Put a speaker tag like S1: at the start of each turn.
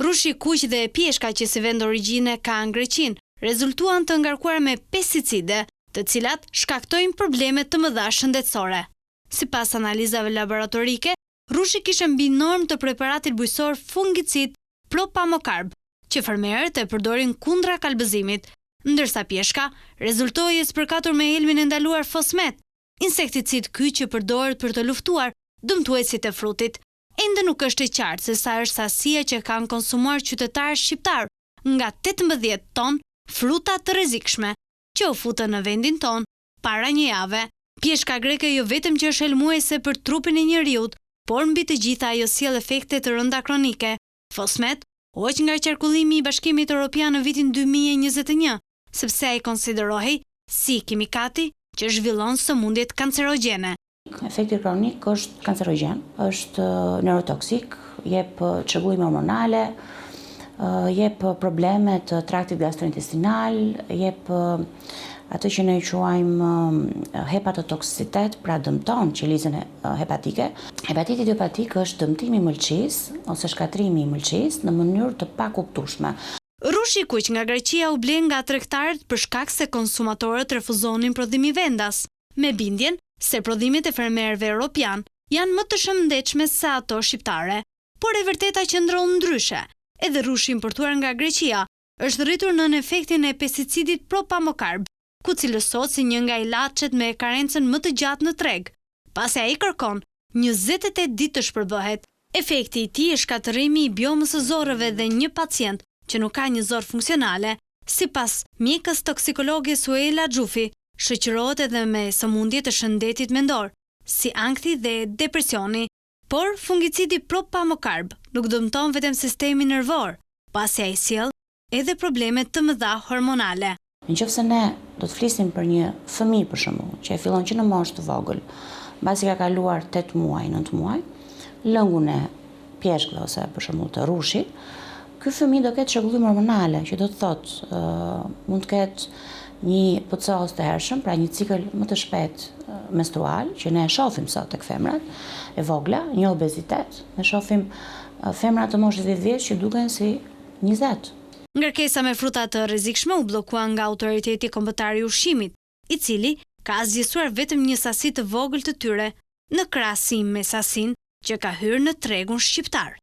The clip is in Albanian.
S1: Rushi kuq dhe pjeshka që si vend origjine ka në Greqinë rezultuan të ngarkuar me pesticide, të cilat shkaktojnë probleme të mëdha shëndetësore. Sipas analizave laboratorike, rushi kishte mbi normë të preparatit bujqësor fungicid propamokarb, që fermerët e përdorin kundra kalbëzimit, ndërsa pjeshka rezultoi e spërkatur me helmin e ndaluar fosmet, insekticid ky që përdoret për të luftuar dëmtuesit e frutit. Ende nuk është e qartë se sa është sasia që kanë konsumuar qytetarët shqiptar nga 18 ton fruta të rrezikshme që u futën në vendin ton para një jave. Pjeshka greke jo vetëm që është helmuese për trupin e njeriut, por mbi të gjitha ajo sjell efekte të rënda kronike. Fosmet hoq nga qarkullimi i Bashkimit Evropian në vitin 2021, sepse ai konsiderohej si kimikati që zhvillon sëmundjet kancerogjene.
S2: Efekti kronik është kancerogjen, është neurotoksik, jep çrregullime hormonale, jep probleme të traktit gastrointestinal, jep atë që ne quajmë hepatotoksitet, pra dëmton qelizën hepatike. Hepatiti hepatik është dëmtimi i mëlçisë ose shkatrimi i mëlçisë në mënyrë të pakuptueshme.
S1: Rushi kuq nga Greqia u blen nga tregtarët për shkak se konsumatorët refuzonin prodhimi vendas, me bindjen se prodhimet e fermerëve europian janë më të shëndetshme se ato shqiptare, por e vërteta qëndron ndryshe. Edhe rushi importuar nga Greqia është rritur nën efektin e pesticidit propamokarb, ku cilësohet si një nga ilaçet me karencën më të gjatë në treg, pasi ai kërkon 28 ditë të shpërbëhet. Efekti i tij është shkatërrimi i biomës së zorrëve dhe një pacient që nuk ka një zorë funksionale, sipas mjekës toksikologe Suela Xhufi, shoqërohet edhe me sëmundje të shëndetit mendor, si ankthi dhe depresioni, por fungicidi propamokarb nuk dëmton vetëm sistemin nervor, pasi ai sjell edhe probleme të mëdha hormonale.
S2: Nëse ne do të flisim për një fëmijë për shembull, që e fillon që në moshë të vogël, mbasi ka kaluar 8 muaj, 9 muaj, lëngun e pjeshkëve ose për shembull të rushit, ky fëmijë do ketë çrregullim hormonale, që do të thotë mund të ketë një PCOS të hershëm, pra një cikël më të shpejtë menstrual, që ne e shohim sot tek femrat e vogla, një obezitet, ne shohim femra të moshës 10 vjeç që duken si 20.
S1: Ngarkesa me fruta të rrezikshme u bllokua nga Autoriteti Kombëtar i Ushqimit, i cili ka zgjesuar vetëm një sasi të vogël të tyre, në krahasim me sasinë që ka hyrë në tregun shqiptar.